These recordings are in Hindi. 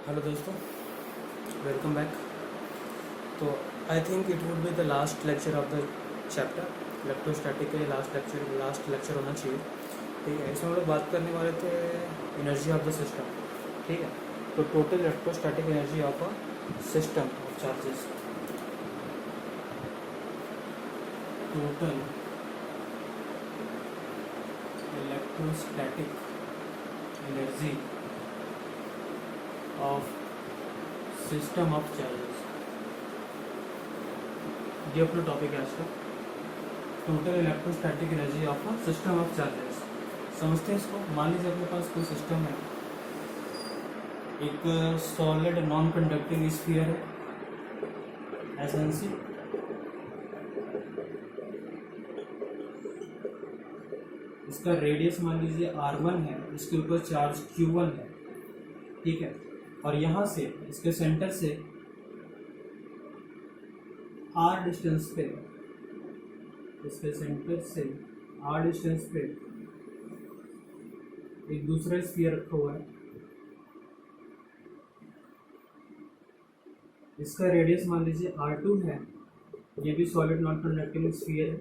हेलो दोस्तों, वेलकम बैक। तो I think it would be the last lecture of the chapter. Electrostatic का ये लास्ट लेक्चर होना चाहिए। ठीक है, इसमें हम लोग बात करने वाले थे एनर्जी ऑफ द सिस्टम। ठीक है, तो total electrostatic energy of a system of charges, total electrostatic energy of system of charges, ये अपना टॉपिक है आज का। Total electrostatic energy of a system of charges. समझते हैं इसको। मान लीजिए अपने पास कोई सिस्टम है, एक सॉलिड नॉन कंडक्टिंग स्फीयर है एसएनसी। इसका रेडियस मान लीजिए r1 है, इसके ऊपर चार्ज q1 है। ठीक है, और यहाँ से इसके सेंटर से r डिस्टेंस पे, इसके सेंटर से r डिस्टेंस पे एक दूसरा स्फीयर रखा हुआ है। इसका रेडियस मान लीजिए r2 है, ये भी सॉलिड नॉन कंडक्टिंग स्फीयर है।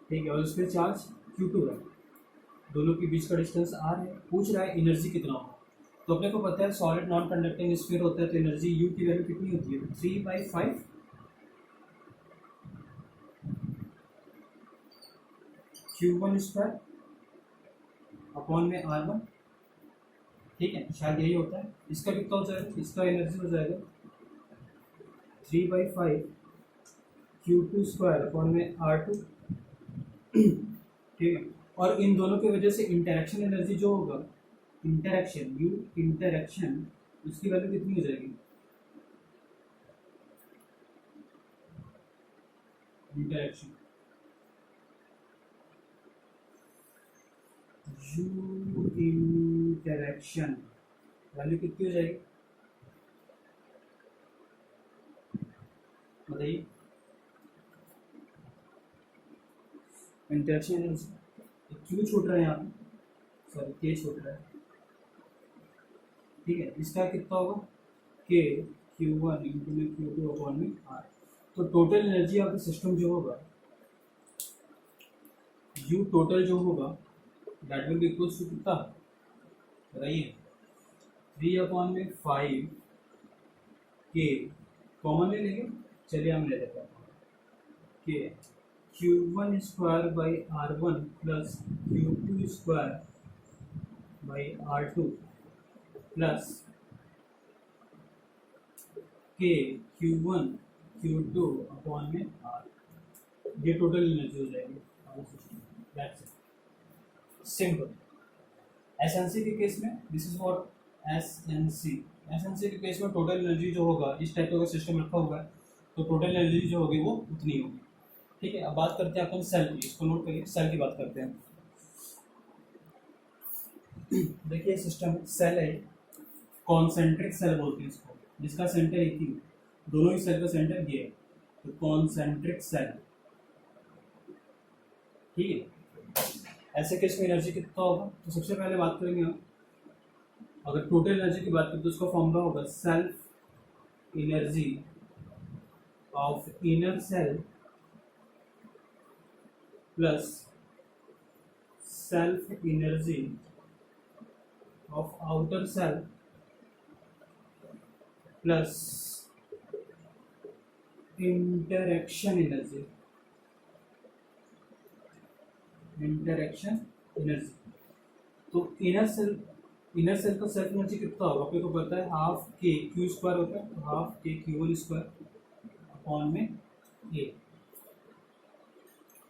ठीक है, और इसमें चार्ज q2 है। दोनों के बीच का डिस्टेंस r है। पूछ रहा है एनर्जी कितना होगा। तो अपने को पता है सॉलिड नॉन कंडक्टिंग स्फीयर होता है, तो एनर्जी u की वैल्यू कितनी होती है? 3/5 q1 स्क्वायर अपॉन में r1। ठीक है, शायद यही होता है। इसका कितना हो जाएगा? इसका एनर्जी हो जाएगा 3/5 q2 स्क्वायर अपॉन में r2। ठीक है, और इन दोनों की वजह से इंटरेक्शन एनर्जी जो होगा, इंटरेक्शन यू इंटरेक्शन, उसकी वैल्यू कितनी हो जाएगी? इंटरेक्शन यू इंटरेक्शन वैल्यू कितनी हो जाएगी बताइए? इंटरेक्शन एनर्जी क्यू छूट रहा है यहाँ पे, सॉरी के छूट रहा है। ठीक है, इसका कितना होगा? के q1 इंटू में q2 अपॉन में r। तो total energy of the system जो होगा, u टोटल जो होगा, that will be equals to कितना बताइए? 3/5 के कॉमन ले लेंगे। चलिए हम ले लेते हैं के q1 square by r1 plus q2 square by r2 plus के q1 q2 अपॉन में r। ये टोटल एनर्जी हो जाएगी। That's it, simple. एसएनसी के केस में, this is for SNC. SNC के केस में टोटल एनर्जी जो होगा, इस टाइप का सिस्टम रखा हुआ है, तो टोटल एनर्जी जो होगी वो उतनी होगी। ठीक है, अब बात करते हैं अपन सेल की। इसको नोट करिए, सेल की बात करते हैं। देखिए सिस्टम सेल है, कॉन्सेंट्रिक सेल बोलते हैं इसको, जिसका सेंटर एक ही, दोनों ही सेल का सेंटर ये है, तो कॉन्सेंट्रिक सेल। ठीक है, ऐसे केस में एनर्जी कितना होगा? तो सबसे पहले बात करेंगे हम, अगर टोटल एनर्जी की बात करें तो उसका फॉर्मूला होगा self energy of inner cell plus self energy of outer cell plus interaction energy. Interaction energy, तो इनर सेल का सेल्फ एनर्जी कितना होगा? आपको पता है हाफ के क्यू स्क्वायर होता है, तो हाफ के q1 स्क्वायर अपॉन में ए।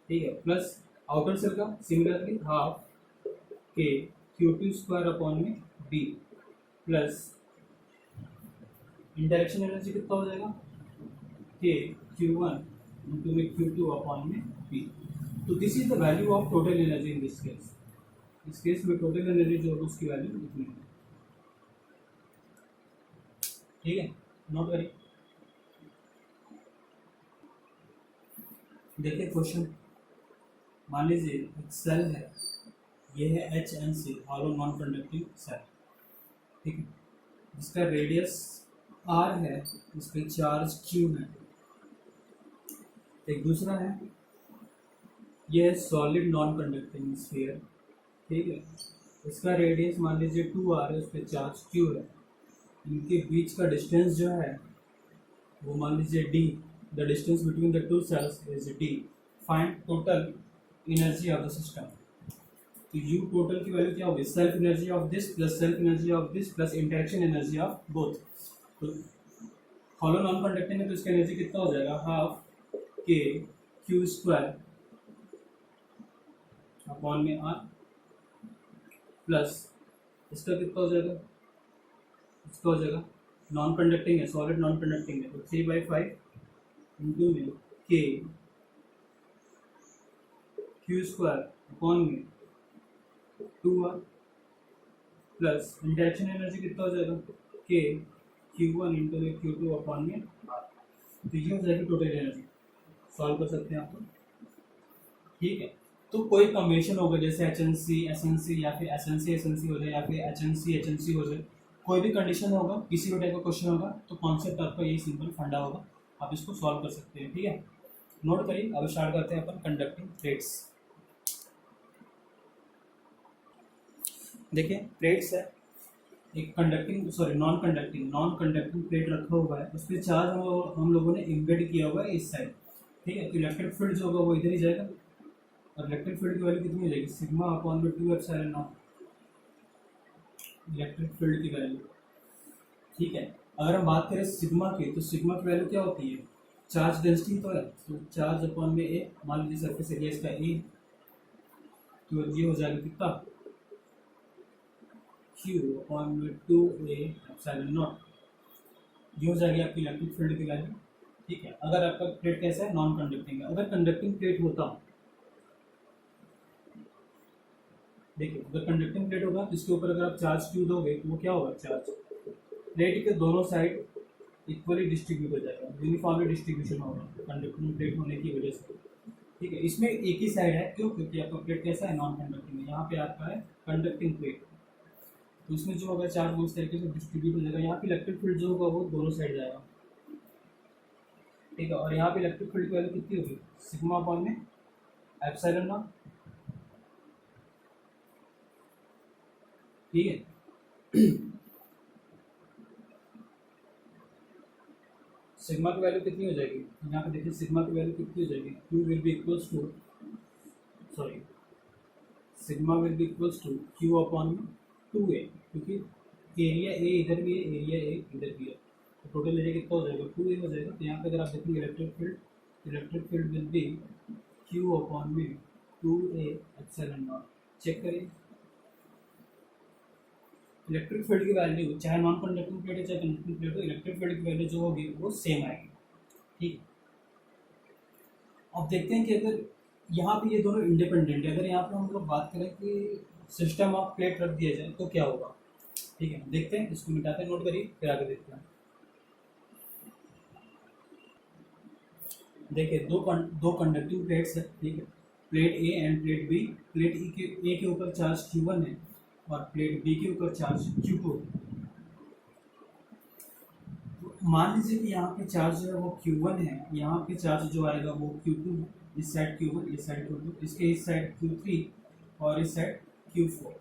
ठीक है, प्लस आउटर सेल का सिमिलरली हाफ के q2 स्क्वायर अपॉन में बी प्लस इंटरेक्शन एनर्जी कितना हो जाएगा? के q1 इंटू में q2 अपॉन में बी। तो this is the value of total energy in this case. इस केस में टोटल एनर्जी जो होगी उसकी वैल्यू इतनी है। ठीक है, नोट करिए। देखिए क्वेश्चन, मान लीजिए एक सेल है, ये है H N C, hollow non conducting cell. ठीक है, जिसका रेडियस r है, इस पे चार्ज q है। एक दूसरा है, ये है सॉलिड नॉन कंडक्टिंग स्फीयर, ठीक है, इसका रेडियस मान लीजिए 2r है, उस पर चार्ज q है। इनके बीच का डिस्टेंस जो है वो मान लीजिए d, the distance between the two cells is d। Find total energy of the system. तो u टोटल की वैल्यू क्या होगी, self energy of this plus self energy of this plus interaction energy of both. तो हॉलो नॉन कंडक्टिंग है तो इसका एनर्जी कितना हो जाएगा, half K Q square upon में आर, प्लस इसका कितना हो जाएगा, इसका हो जाएगा नॉन कंडक्टिंग है, सॉलिड नॉन कंडक्टिंग है, तो 3/5 इंटू में के क्यू स्क्वायर अपॉन में 2r, प्लस इंटरेक्शन एनर्जी कितना हो जाएगा, के Q1 इंटू Q2 अपॉन में r। तो ये हो जाएगी टोटल एनर्जी। सॉल्व कर सकते हैं आप लोग, ठीक है। तो कोई कॉम्बिनेशन होगा जैसे HNC SNC या फिर SNC SNC हो जाए या फिर HNC HNC हो जाए, कोई भी कंडीशन होगा, किसी भी टाइप का क्वेश्चन होगा तो कॉन्सेप्ट आपका यही सिंपल फंडा होगा, आप इसको सॉल्व कर सकते हैं, ठीक है। नोट करिए, अब स्टार्ट करते हैं अपन कंडक्टिंग प्लेट्स। देखिए प्लेट्स है, एक कंडक्टिंग नॉन कंडक्टिंग प्लेट रखा हुआ है, उस पर चार्ज हम लोगों ने इम्बेड किया हुआ है इस साइड, ठीक है। तो इलेक्ट्रिक फील्ड जो होगा वो इधर ही जाएगा, और इलेक्ट्रिक फील्ड की वैल्यू कितनी हो जाएगी, सिग्मा अपॉन में 2 एप्सिलॉन नॉट, इलेक्ट्रिक फील्ड की वैल्यू, ठीक है। अगर हम बात करें सिग्मा की, तो सिग्मा की वैल्यू क्या होती है, चार्ज डेंसिटी तो है, तो चार्ज अपॉन में ए, मान लीजिए सरफेस एरिया इसका ए, तो ये हो जाएगा कितना, Q अपॉन में 2a एप्सिलॉन नॉट, ये हो जाएगी आपकी इलेक्ट्रिक फील्ड की वैल्यू, ठीक है। अगर आपका प्लेट कैसा है, नॉन कंडक्टिंग है। अगर कंडक्टिंग प्लेट होता, देखिए अगर कंडक्टिंग प्लेट होगा तो इसके ऊपर अगर आप चार्ज Q दोगे तो वो क्या होगा, चार्ज प्लेट के दोनों साइड इक्वली डिस्ट्रीब्यूट हो जाएगा, यूनिफॉर्मली डिस्ट्रीब्यूशन होगा कंडक्टिंग प्लेट होने की वजह से, ठीक है। इसमें एक ही साइड है, क्यों, क्योंकि आपका प्लेट कैसा है, नॉन कंडक्टिंग है। यहाँ पे आपका है कंडक्टिंग प्लेट, तो उसमें जो होगा चार्ज वो इस तरीके से डिस्ट्रीब्यूट हो जाएगा। यहाँ पे इलेक्ट्रिक फील्ड जो होगा वो दोनों साइड जाएगा, ठीक है। और यहाँ पे इलेक्ट्रिक फील्ड की वैल्यू कितनी होगी, सिग्मा अपॉन में एप्सिलॉन नॉट, ठीक है। सिग्मा की वैल्यू कितनी हो जाएगी, यहाँ पे देखिए सिग्मा की वैल्यू कितनी हो जाएगी, Q will be equals to, sorry sigma will be equals to Q upon में 2a, क्योंकि एरिया ए इधर भी है, एरिया ए इधर भी है, तो टोटल एरिया कितना हो जाएगा, 2a हो जाएगा। तो यहाँ पे अगर आप देखेंगे electric field will be Q upon में 2a एप्सिलॉन नॉट। चेक करिए इलेक्ट्रिक फील्ड की वैल्यू, चाहे नॉन कंडक्टिंग प्लेट है चाहे कंडक्टिंग प्लेट हो, इलेक्ट्रिक फील्ड की वैल्यू जो होगी वो सेम आएगी, ठीक। अब देखते हैं कि अगर यहाँ पे ये दोनों इंडिपेंडेंट है, अगर यहाँ पे हम लोग बात करें कि सिस्टम ऑफ प्लेट रख दिया जाए तो क्या होगा, ठीक है। देखते हैं, इसको मिटाते हैं, नोट करिए, फिर आगे देखते हैं। देखिए दो कंडक्टिंग प्लेट्स है, ठीक है, plate A and plate B. Plate A के ऊपर चार्ज Q1 है और प्लेट बी के ऊपर चार्ज Q2 है। मान लीजिए कि यहाँ पे चार्ज जो है वो Q1 है, यहाँ पे चार्ज जो आएगा वो Q2 है, इस साइड Q1 इस साइड Q2, इसके इस साइड Q3 और इस साइड Q4।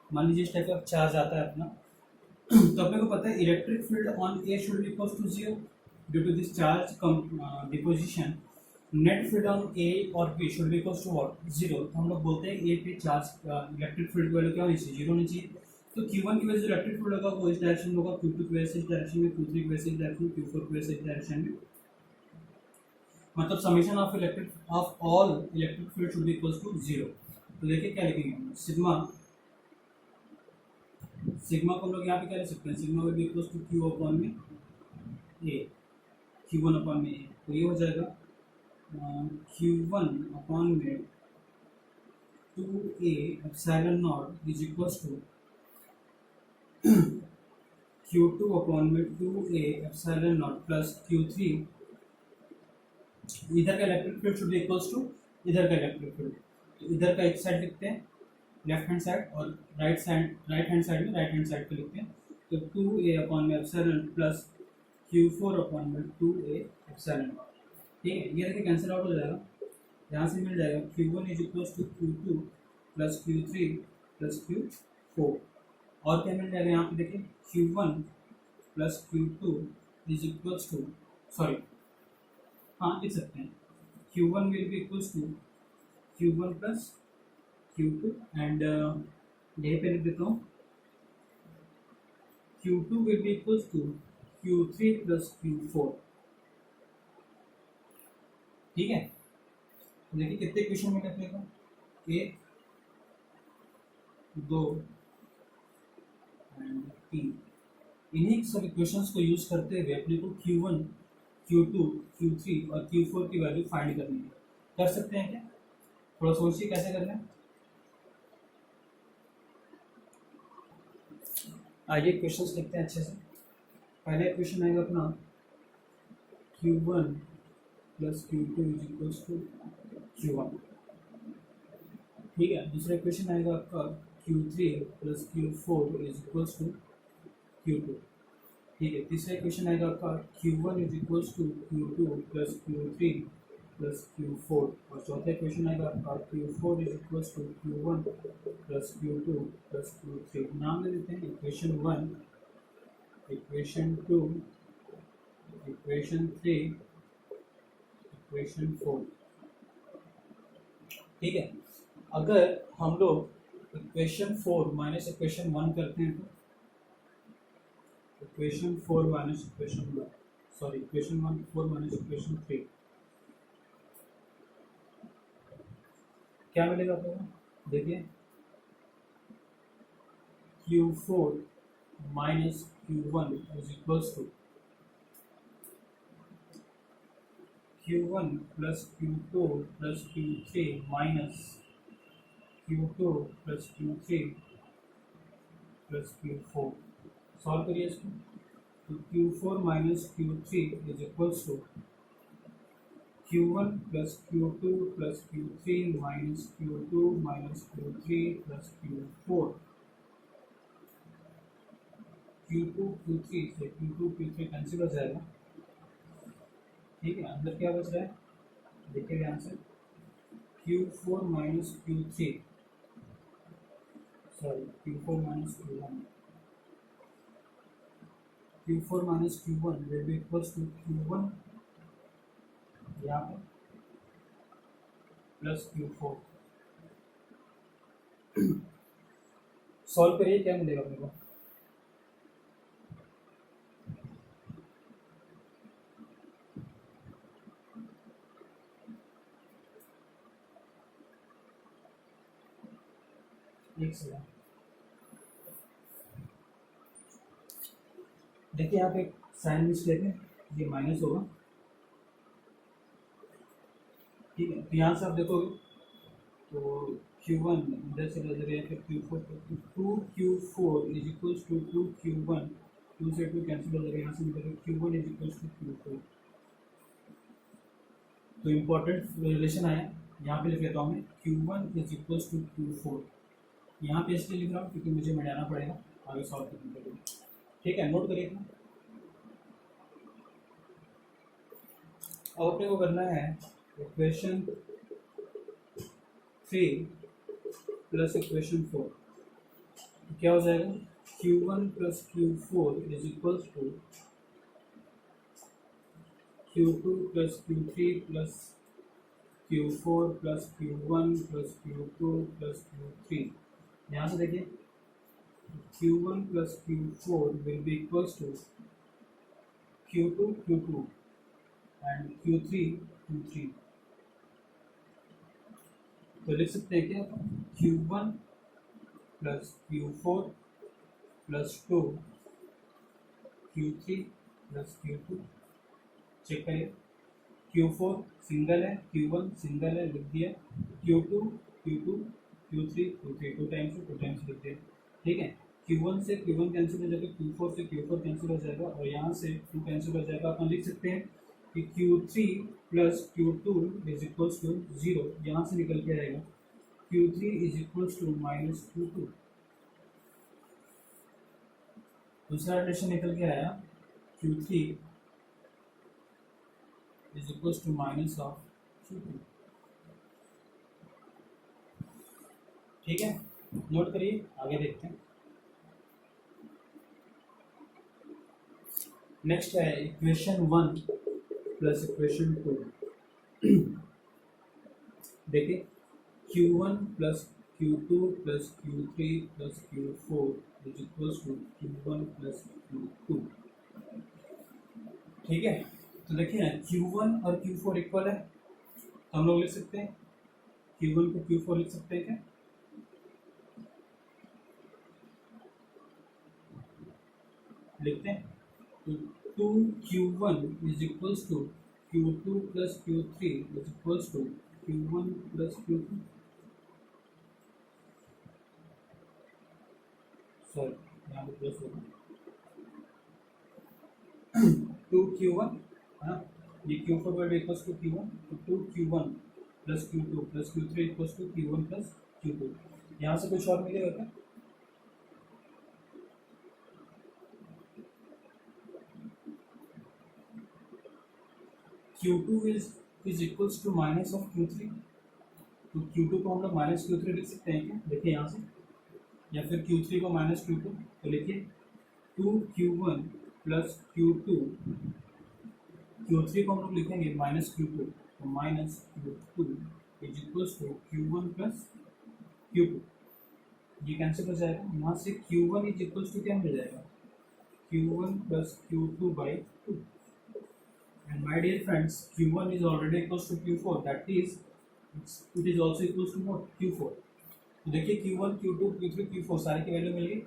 मान लीजिए इस टाइप का चार्ज आता है अपना। तो अपने को पता है electric field on A should be equal to 0 due to this charge deposition. Net field on A और B should be equal to what, 0। तो हम लोग बोलते हैं ए पे चार्ज इलेक्ट्रिक फील्ड की वैल्यू क्या होनी चाहिए, 0 होनी चाहिए। तो Q1 की वजह से इलेक्ट्रिक फील्ड होगा वो इस डायरेक्शन में होगा, Q2 की वजह से इस डायरेक्शन में, Q3 की वजह से इस डायरेक्शन में, Q4 की वजह से इस डायरेक्शन में। मतलब summation of all electric field should be equals to 0। तो देखिए क्या लिखेंगे हम, सिग्मा को हम लोग यहाँ पे क्या लिख सकते हैं, sigma will be equals to Q upon में ए, Q1 अपॉन में ए। तो ये हो जाएगा Q1 अपॉन में 2a epsilon not is equals to Q2 upon में 2a epsilon not plus Q3। इधर का electric field should be equals to इधर का इलेक्ट्रिक फील्ड। तो इधर का एक साइड लिखते हैं लेफ्ट हैंड साइड और राइट हैंड साइड में राइट हैंड साइड पे लिखते हैं। तो 2a अपॉन में एप्सिलॉन प्लस Q4 अपॉन में 2a एप्सिलॉन। ठीक है, ये देखिए कैंसिल आउट हो जाएगा, यहाँ से मिल जाएगा Q1 is equals to Q2 plus Q3 plus Q4। और क्या मिल जाएगा यहाँ पे देखिए Q1 plus Q2 is equals to, sorry हाँ लिख सकते हैं, Q1 will be equals to Q1 plus Q2 and यहीं पे लिख देता हूँ Q2 will be equals to Q3 plus Q4। ठीक है, तो देखिए कितने क्वेश्चन मिले अपने को, 1 2 एंड 3। इन्हीं सभी क्वेश्चंस को यूज करते हुए अपने को Q1 Q2 Q3 और Q4 की वैल्यू फाइंड करनी है। कर सकते हैं क्या, थोड़ा सोचिए कैसे करना है। आइए क्वेश्चंस लिखते हैं अच्छे से। पहले क्वेश्चन आएगा अपना Q1 plus Q2 is equals to Q1। ठीक है, दूसरा क्वेश्चन आएगा आपका Q3 plus Q4 is equals to Q2। ठीक है, तीसरा क्वेश्चन आएगा आपका Q1 is equals to Q2 plus Q3 plus Q4। और चौथा क्वेश्चन आएगा आपका Q4 is equals to Q1 plus Q2 plus Q3। नाम दे देते हैं इक्वेशन 1, इक्वेशन 2, इक्वेशन 3, इक्वेशन 4। ठीक है, अगर हम लोग इक्वेशन 4 माइनस इक्वेशन 1 करते हैं तो equation 4 minus equation 1, sorry equation 1 4 minus equation 3 क्या मिलेगा आपको, देखिए Q4 minus Q1 is equals to Q1 plus Q2 plus Q3 minus Q2 plus Q3 plus Q4। Solve करिए इसको, तो Q4 minus Q3 is equals to Q1 plus Q2 plus Q3 minus Q2 minus Q3 plus Q4। Q2 Q3 से Q2 Q3 कैंसिल हो जाएगा। ठीक है, अंदर क्या बच रहा है, देखिए ध्यान से, Q4 minus Q3, sorry Q4 minus Q1, Q4 minus Q1 will be equals to Q1 यहाँ पे प्लस Q4। सॉल्व करिए, क्या मिलेगा अपने को, एक सेकंड। देखिए यहाँ पे साइन मिस्टेक है, ये माइनस होगा। ठीक है, तो यहाँ से आप देखोगे तो Q1 इधर से नजर है, फिर Q4 to Q4 is equals to 2Q1, 2 से 2 कैंसिल हो जाएगा, यहाँ से निकलेगा Q1 is equals to Q4। तो इम्पोर्टेंट रिलेशन आया, यहाँ पे लिख लेता हूँ मैं Q1 is equals to Q4। यहाँ पे इसलिए लिख रहा हूँ क्योंकि मुझे मिटाना पड़ेगा आगे सॉल्व करने के लिए। ठीक है, नोट करिए। अब अपने को करना है इक्वेशन 3 प्लस इक्वेशन 4। क्या हो जाएगा, Q1 plus Q4 is equals to Q2 plus Q3 plus Q4 plus Q1 plus Q2 plus Q3। यहाँ से देखिए Q1 plus Q4 will be equals to Q2 Q2 and Q3 Q3। तो लिख सकते हैं क्या, Q1 plus Q4 plus 2 Q3 plus Q2। Check करिए, Q4 सिंगल है, Q1 सिंगल है, लिख दिया, Q2 Q2 Q3 Q3 two times लिख दिया। ठीक है, Q1 से Q1 कैंसिल हो जाएगा, Q4 से Q4 कैंसिल हो जाएगा और यहाँ से 2 कैंसिल हो जाएगा। अपन लिख सकते हैं कि Q3 plus Q2 is equals to 0, यहाँ से निकल के आएगा Q3 is equals to minus Q2। दूसरा रिलेशन निकल के आया Q3 is equals to minus of Q2। ठीक है, नोट करिए, आगे देखते हैं। नेक्स्ट है इक्वेशन 1 प्लस इक्वेशन 2। देखिए Q1 plus Q2 plus Q3 plus Q4 is equals to Q1 plus Q2। ठीक है, तो देखिए ना Q1 और Q4 इक्वल है, तो हम लोग लिख सकते हैं Q1 को Q4 लिख सकते हैं क्या? लिखते हैं, तो 2Q1 is equals to Q2 plus Q3 is equals to Q1 plus Q2। Sorry, यहाँ पे प्लस होगा 2Q1 है ना, ये Q4 word equals to Q1, तो 2Q1 plus Q2 plus Q3 equals to Q1 plus Q2। यहाँ से कुछ और मिलेगा क्या? Q2 is equals to minus of Q3, तो Q2 को हम लोग माइनस Q3 लिख सकते हैं क्या? देखिए यहाँ से, या फिर Q3 को माइनस Q2, तो लिखिए 2Q1 प्लस Q2, Q3 को हम लोग लिखेंगे माइनस Q2, तो minus Q2 is equals to Q1 plus Q2। ये कैंसिल हो जाएगा, यहाँ से Q1 इज इक्वल्स टू क्या मिल जाएगा? Q1 plus Q2 by 2। And my dear friends, Q1 is already equals to Q4, that is it is also equals to what? Q4। तो देखिए Q1, Q2, Q3, Q4 सारे की वैल्यू मिल गई।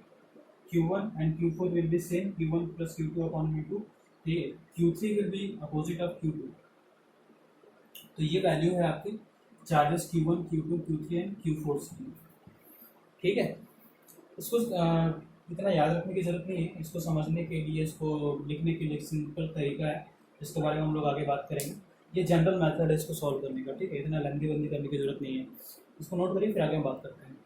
Q1 and Q4 will be same, Q1 plus Q2 upon Q2। ठीक है, Q3 will be opposite of Q2। तो ये वैल्यू है आपकी charges Q1, Q2, Q3 and Q4 की। ठीक है, इसको इतना याद रखने की जरूरत नहीं है, इसको समझने के लिए, इसको लिखने के लिए एक सिंपल तरीका है, इसके बारे में हम लोग आगे बात करेंगे। ये जनरल मेथड है इसको सॉल्व करने का। ठीक है, इतना लंबी बंदी करने की जरूरत नहीं है, इसको नोट करिए, फिर आगे हम बात करते हैं।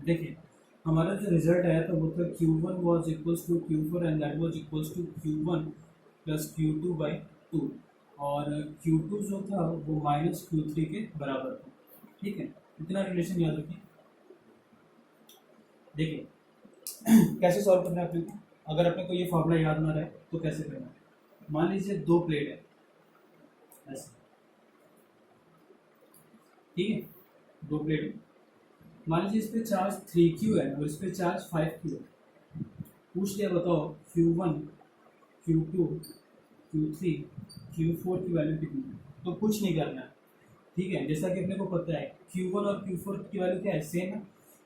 देखिए हमारा जो रिजल्ट आया था वो था Q1 was equals to Q4 and that was equals to Q1 plus Q2 by 2, और Q2 जो था वो माइनस Q3 के बराबर था। ठीक है, इतना रिलेशन याद रखिए। देखिए कैसे सॉल्व करना है अपने को, अगर अपने को ये फॉर्मूला याद ना रहे तो कैसे करना है। मान लीजिए दो प्लेट है ऐसे, ठीक है, दो प्लेट है, मान लीजिए इस पे चार्ज 3Q है और इस पे चार्ज 5Q है। पूछ लिया, बताओ Q1, Q2, Q3, Q4 की वैल्यू कितनी है? तो कुछ नहीं करना है। ठीक है, जैसा कि अपने को पता है Q1 और Q4 की वैल्यू क्या है, सेम है,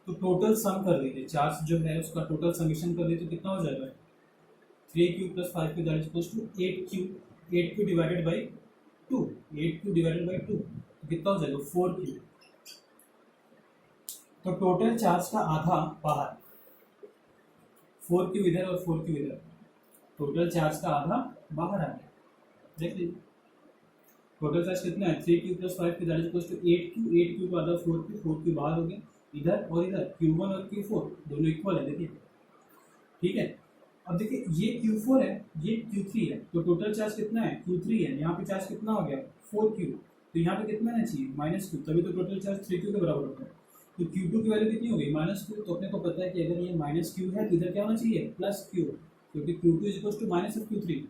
तो टोटल सम कर दीजिए, चार्ज जो है उसका टोटल समीशन कर दीजिए, तो कितना हो जाएगा 3Q plus 5Q that is equals to 8Q, 8Q divided by 2, 8Q divided by 2, तो कितना हो जाएगा 4Q। तो टोटल चार्ज का आधा बाहर, 4Q इधर और 4Q इधर, टोटल चार्ज का आधा बाहर आ गया। देख लीजिए टोटल चार्ज कितना है 3Q plus 5Q that is equals to 8Q, 8Q का आधा 4Q, 4Q बाहर हो गया, इधर और इधर Q1 और Q4 दोनों इक्वल है। देखिए ठीक है, अब देखिए ये Q4 है, ये Q3 है, तो टोटल चार्ज कितना है Q3 है, यहाँ पे चार्ज कितना हो गया 4Q, तो यहाँ पे कितना आना चाहिए -Q, तभी तो टोटल चार्ज 3Q के बराबर होता है। तो Q2 की वैल्यू कितनी हो गई -Q, तो अपने को पता है कि अगर ये -Q है तो इधर क्या होना चाहिए +Q, क्योंकि Q2 is equal to minus of Q3।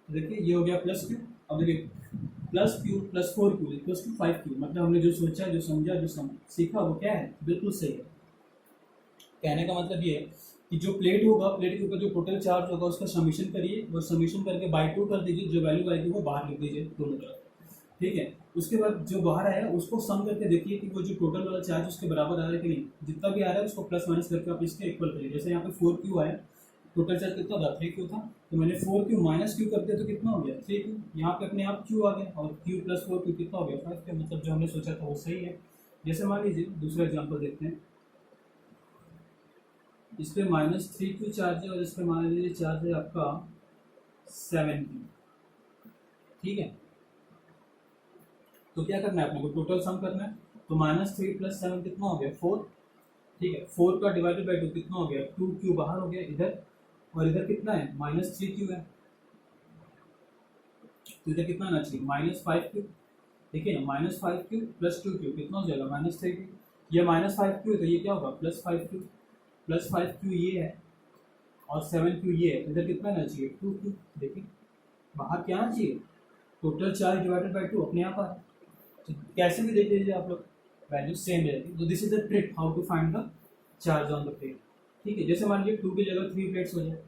तो देखिए ये हो गया +Q, अब देखिए +Q plus 4Q equals to 5Q, मतलब हमने जो सोचा, जो समझा, जो सीखा वो क्या है, बिल्कुल सही है। कहने का मतलब ये है कि जो प्लेट होगा, प्लेट के ऊपर जो टोटल चार्ज होगा उसका समीशन करिए, और समीशन करके बाई 2 कर दीजिए, जो वैल्यू आएगी वो बाहर लिख दीजिए दोनों तरफ। ठीक है, उसके बाद जो बाहर आया उसको सम करके देखिए कि वो जो टोटल वाला चार्ज उसके बराबर आ रहा है कि नहीं, जितना भी आ रहा है उसको प्लस माइनस करके आप इसके इक्वल करिए। जैसे यहाँ पे 4Q आया, टोटल चार्ज कितना था 3Q था, तो मैंने 4Q माइनस Q कर दिया तो कितना हो गया 3Q, यहाँ पे अपने आप Q आ गया, और Q प्लस 4Q कितना हो गया 5Q, मतलब जो हमने सोचा था वो सही है। जैसे मान लीजिए दूसरा एग्जाम्पल देखते हैं, इस पर -3Q चार्ज है और इस पर मान लीजिए चार्ज है आपका 7Q। ठीक है, तो क्या करना है अपने को टोटल सम करना है, तो -3 + 7 कितना हो गया 4, ठीक है, 4 का डिवाइडेड बाई 2 कितना हो गया, 2q बाहर हो गया इधर, और इधर कितना है -3q है, तो इधर कितना आना चाहिए -5q। देखिए ना, -5q प्लस 2q कितना हो जाएगा -3q, ये -5q है तो ये क्या होगा +5q, +5q ये है और 7q ये है, तो इधर कितना आना चाहिए 2q। देखिए बाहर क्या आना चाहिए, टोटल चार्ज डिवाइडेड बाई 2 अपने आप आ रहा है। तो कैसे भी देख लीजिए आप लोग, वैल्यू सेम रहेगी। तो this is the trick how to find the charge on the plate. ठीक है, जैसे मान लीजिए 2 की जगह 3 प्लेट्स हो जाए,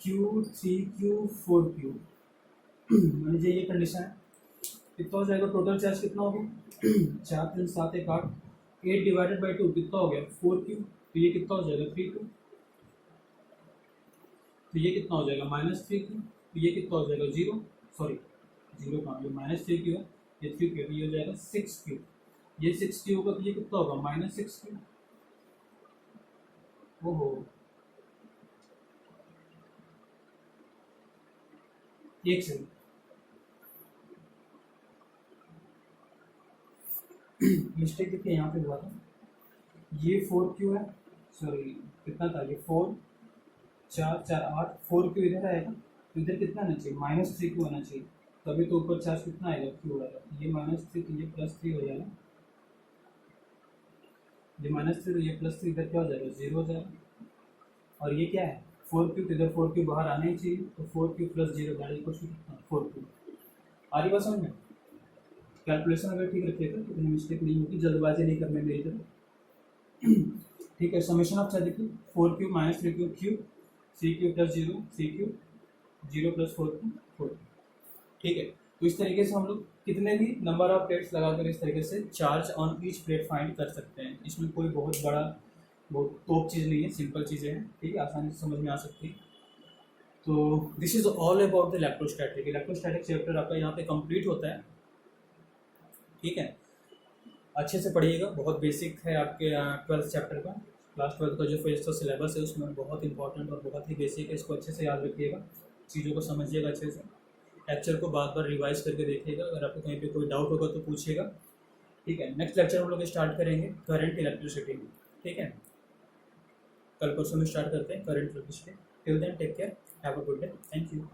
Q3Q 4Q मान लीजिए ये कंडीशन है, कितना हो जाएगा टोटल चार्ज कितना हो गया 4 3 7 1 8, 8 डिवाइडेड बाई 2 कितना हो गया 4Q, तो ये कितना हो जाएगा 3Q, तो ये कितना हो जाएगा -3Q, तो ये कितना हो जाएगा 0, सॉरी 0 कहाँ, ये -3Q है, ये 3Q है, तो ये हो जाएगा 6Q, ये 6Q होगा, तो ये कितना होगा -6Q। ओहो, एक सेकंड, मिस्टेक देखिए यहाँ पे हुआ था, ये 4Q है, सॉरी कितना था ये 4 4 4 8, 4Q इधर आएगा, तो इधर कितना आना चाहिए -3Q आना चाहिए, तभी तो ऊपर चार्ज कितना आएगा Q आएगा, ये -3 तो ये +3 हो जाएगा, ये -3 तो ये +3, इधर क्या हो जाएगा 0 हो जाएगा, और ये क्या है 4Q, तो इधर 4Q बाहर आना ही चाहिए, तो 4Q + 0 that equals to 4Q। आ रही बात समझ में, कैलकुलेशन अगर ठीक रखिएगा तो कहीं मिस्टेक नहीं होगी, जल्दबाजी नहीं करने मेरी तरफ। ठीक है, समेशन ऑफ चार्ज देखिए 4Q -3Q Q, CQ + 0 CQ, 0 + 4Q 4Q। ठीक है, तो इस तरीके से हम लोग कितने भी नंबर ऑफ प्लेट्स लगाकर इस तरीके से charge on each plate find कर सकते हैं। इसमें कोई बहुत बड़ा बहुत टॉप चीज़ नहीं है, सिंपल चीज़ें हैं, ठीक है, आसानी से समझ में आ सकती है। तो this is all about the electrostatic. Electrostatic chapter आपका यहाँ पे कंप्लीट होता है। ठीक है, अच्छे से पढ़िएगा, बहुत बेसिक है आपके 12th चैप्टर का, क्लास 12 का जो फर्स्ट सिलेबस है उसमें बहुत इंपॉर्टेंट और बहुत ही बेसिक है, इसको अच्छे से याद रखिएगा, चीज़ों को समझिएगा अच्छे से, लेक्चर को बार बार रिवाइज करके देखिएगा, अगर आपको कहीं पे कोई डाउट होगा तो पूछिएगा। ठीक है, नेक्स्ट लेक्चर हम लोग स्टार्ट करेंगे करंट इलेक्ट्रिसिटी में। ठीक है, कल परसों में स्टार्ट करते हैं current electricity. Till then take care, have a good day, thank you.